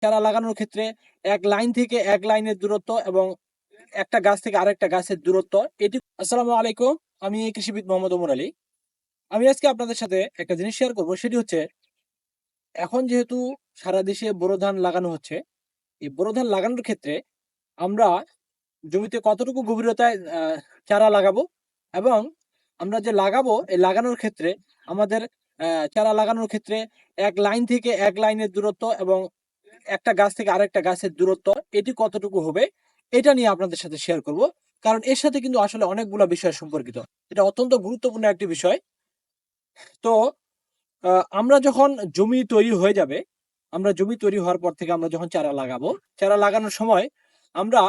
চারা লাগানোর ক্ষেত্রে এক লাইন থেকে এক লাইনের দূরত্ব এবং একটা গাছ থেকে আরেকটা গাছের দূরত্ব এটি। আসসালামু আলাইকুম, আমি কৃষিবিদ মোহাম্মদ ওমর আলী। আমি আজকে আপনাদের সাথে একটা জিনিস শেয়ার করবো, সেটি হচ্ছে এখন যেহেতু সারা দেশে বোরো ধান লাগানো হচ্ছে, এই বোরো ধান লাগানোর ক্ষেত্রে আমরা জমিতে কতটুকু গভীরতায় চারা লাগাবো এবং আমরা যে লাগাবো এই লাগানোর ক্ষেত্রে আমাদের চারা লাগানোর ক্ষেত্রে এক লাইন থেকে এক লাইনের দূরত্ব এবং একটা গাছ থেকে আরেকটা গাছের দূরত্ব এটি কতটুকু হবে, এটা নিয়ে আপনাদের সাথে শেয়ার করব। কারণ এর সাথে কিন্তু আসলে অনেকগুলো বিষয় সম্পর্কিত, এটা অত্যন্ত গুরুত্বপূর্ণ একটি বিষয়। তো আমরা যখন জমি তৈরি হয়ে যাবে, আমরা জমি তৈরি হওয়ার পর থেকে আমরা যখন চারা লাগাবো, চারা লাগানোর সময় আমরা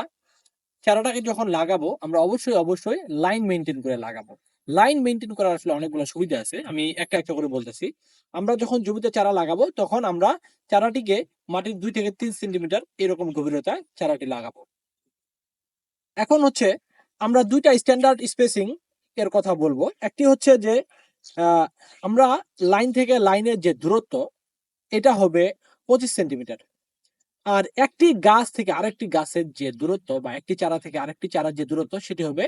চারাটাকে যখন লাগাবো আমরা অবশ্যই অবশ্যই লাইন মেনটেন করে লাগাবো। লাইন মেনটেন করার আসলে অনেকগুলো সুবিধা আছে, আমি একটা একটা করে বলতেছি। আমরা যখন জমিতে চারা লাগাবো তখন আমরা চারাটিকে মাটির 2 থেকে 3 সেন্টিমিটার এরকম গভীরতায় চারাটি লাগাবো। এখন হচ্ছে আমরা দুইটা স্ট্যান্ডার্ড স্পেসিং এর কথা বলবো। একটি হচ্ছে যে আমরা লাইন থেকে লাইনের যে দূরত্ব এটা হবে 25 সেন্টিমিটার। আর একটি গাছ থেকে আরেকটি গাছের যে দূরত্ব বা একটি চারা থেকে আরেকটি চারার যে দূরত্ব সেটি হবে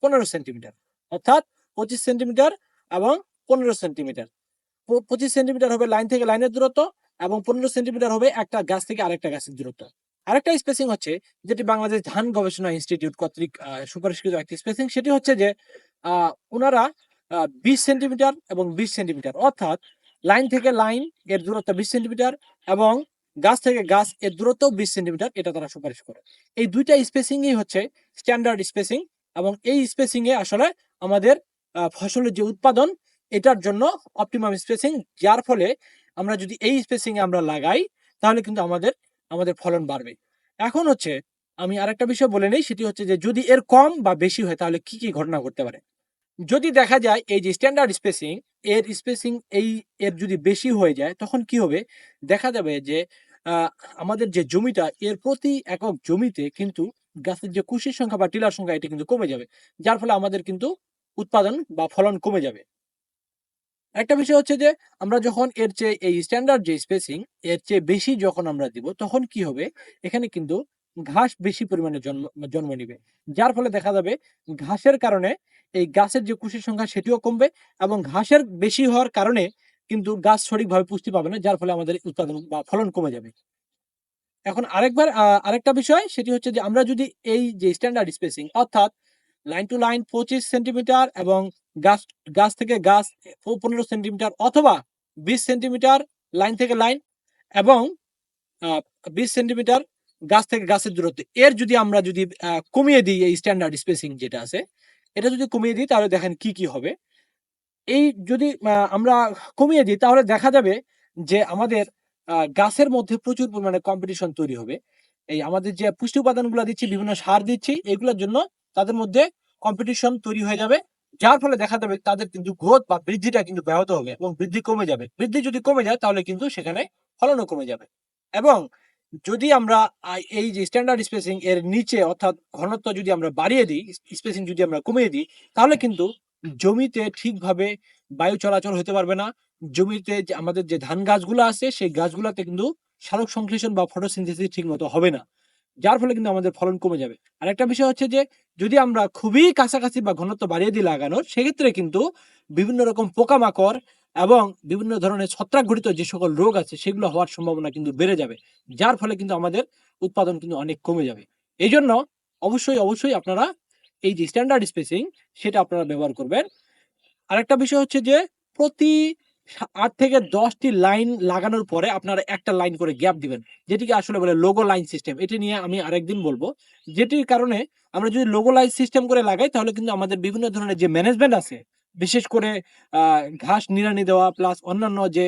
15 সেন্টিমিটার। অর্থাৎ 25 সেন্টিমিটার এবং 15 সেন্টিমিটার। 25 সেন্টিমিটার হবে লাইন থেকে লাইনের দূরত্ব এবং 15 সেন্টিমিটার হবে একটা গাছ থেকে আরেকটা গাছের দূরত্ব। আরেকটা স্পেসিং হচ্ছে যেটি বাংলাদেশ ধান গবেষণা ইনস্টিটিউট কর্তৃক সুপারিশকৃত একটি স্পেসিং, সেটি হচ্ছে যে ওনারা 20 সেন্টিমিটার এবং 20 সেন্টিমিটার, অর্থাৎ লাইন থেকে লাইন এর দূরত্ব 20 সেন্টিমিটার এবং গাছ থেকে গাছ এর দূরত্ব 20 সেন্টিমিটার, এটা তারা সুপারিশ করে। এই দুইটা স্পেসিংই হচ্ছে স্ট্যান্ডার্ড স্পেসিং এবং এই স্পেসিং এ আসলে আমাদের ফসলের যে উৎপাদন এটার জন্য অপটিমাম স্পেসিং, যার ফলে আমরা যদি এই স্পেসিং এ আমরা লাগাই তাহলে কিন্তু আমাদের আমাদের ফলন বাড়বে। এখন হচ্ছে আমি আরেকটা বিষয় বলে নেই, সেটি হচ্ছে যে যদি এর কম বা বেশি হয় তাহলে কি কি ঘটনা ঘটতে পারে। যদি দেখা যায় এই যে স্ট্যান্ডার্ড স্পেসিং এর যদি বেশি হয়ে যায় তখন কি হবে, দেখা যাবে যে আমাদের যে জমিটা এর প্রতি একক জমিতে কিন্তু গাছের যে কুশির সংখ্যা বা টিলার সংখ্যা এটা কিন্তু কমে যাবে, যার ফলে আমাদের কিন্তু উৎপাদন বা ফলন কমে যাবে। একটা বিষয় হচ্ছে যে আমরা যখন এর চেয়ে এই স্ট্যান্ডার্ড যে স্পেসিং এর চেয়ে বেশি যখন আমরা দিব তখন কি হবে, এখানে কিন্তু ঘাস বেশি পরিমাণে জন্ম জন্ম নিবে, যার ফলে দেখা যাবে ঘাসের কারণে এই গাছের যে কুশির সংখ্যা সেটিও কমবে এবং ঘাসের বেশি হওয়ার কারণে কিন্তু গাছ সঠিকভাবে পুষ্টি পাবে না, যার ফলে আমাদের উৎপাদন বা ফলন কমে যাবে। এখন আরেকটা বিষয় সেটি হচ্ছে যে আমরা যদি এই যে স্ট্যান্ডার্ড স্পেসিং অর্থাৎ লাইন টু লাইন 25 সেন্টিমিটার এবং গাছ গাছ থেকে গাছ 15 সেন্টিমিটার অথবা 20 সেন্টিমিটার লাইন থেকে লাইন এবং 20 সেন্টিমিটার গাছ থেকে গাছের দূরত্ব, এর যদি আমরা যদি কমিয়ে দিই এই স্ট্যান্ডার্ড স্পেসিং যেটা আছে এটা যদি কমিয়ে দিই তাহলে দেখেন কি কি হবে। এই যদি আমরা কমিয়ে দিই তাহলে দেখা যাবে যে আমাদের গাছের মধ্যে প্রচুর পরিমাণে কম্পিটিশন তৈরি হবে। এই আমাদের যে পুষ্টি উপাদানগুলো দিচ্ছি, বিভিন্ন সার দিচ্ছি, এগুলোর জন্য তাদের মধ্যে কম্পিটিশন তৈরি হয়ে যাবে, যার ফলে দেখা যাবে তাদের কিন্তু গ্রোথ বা বৃদ্ধিটা কিন্তু ব্যাহত হবে এবং বৃদ্ধি কমে যাবে। বৃদ্ধি যদি কমে যায় তাহলে কিন্তু সেখানে ফলনও কমে যাবে। এবং যদি আমরা এই যে স্ট্যান্ডার্ড স্পেসিং এর নিচে অর্থাৎ ঘনত্ব যদি আমরা বাড়িয়ে দিই, স্পেসিং যদি আমরা কমিয়ে দিই তাহলে কিন্তু জমিতে ঠিকভাবে বায়ু চলাচল হতে পারবে না। জমিতে যে আমাদের যে ধান গাছগুলো আছে সেই গাছগুলোতে কিন্তু সালোক সংশ্লেষণ বা ফটোসিনথেসিস ঠিক মতো হবে না, যার ফলে কিন্তু আমাদের ফলন কমে যাবে। আর একটা বিষয় হচ্ছে যে যদি আমরা খুবই কাছাকাছি বা ঘনত্ব বাড়িয়ে দিই লাগানোর, সেক্ষেত্রে কিন্তু বিভিন্ন রকম পোকামাকড় এবং বিভিন্ন ধরনের ছত্রাক ঘটিত যে সকল রোগ আছে সেগুলো হওয়ার সম্ভাবনা কিন্তু বেড়ে যাবে, যার ফলে কিন্তু আমাদের উৎপাদন কিন্তু অনেক কমে যাবে। এই জন্য অবশ্যই অবশ্যই আপনারা এই যে স্ট্যান্ডার্ড স্পেসিং সেটা আপনারা ব্যবহার করবেন। আরেকটা বিষয় হচ্ছে যে প্রতি 8 থেকে 10টি লাইন লাগানোর পরে আপনারা একটা লাইন করে গ্যাপ দিবেন, যেটিকে আসলে বলে লোগো লাইন সিস্টেম। এটি নিয়ে আমি আরেকদিন বলবো, যেটির কারণে আমরা যদি লোগো লাইন সিস্টেম করে লাগাই তাহলে কিন্তু আমাদের বিভিন্ন ধরনের যে ম্যানেজমেন্ট আছে, বিশেষ করে ঘাস নিড়ানি দেওয়া প্লাস অন্যান্য যে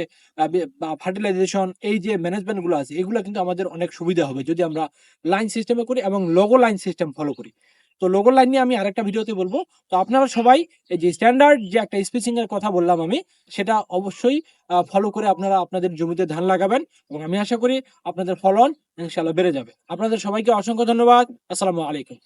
ফার্টিলাইজেশন, এই যে ম্যানেজমেন্ট গুলো আছে এগুলো কিন্তু আমাদের অনেক সুবিধা হবে যদি আমরা লাইন সিস্টেমে করি এবং লোগো লাইন সিস্টেম ফলো করি। তো লোগো লাইন নিয়ে আমি আরেকটা ভিডিওতে বলবো। তো আপনারা সবাই এই যে স্ট্যান্ডার্ড যে একটা স্পেসিং এর কথা বললাম আমি, সেটা অবশ্যই ফলো করে আপনারা আপনাদের জমিতে ধান লাগাবেন এবং আমি আশা করি আপনাদের ফলন ইনশাআল্লাহ বেড়ে যাবে। আপনাদের সবাইকে অসংখ্য ধন্যবাদ। আসসালামু আলাইকুম।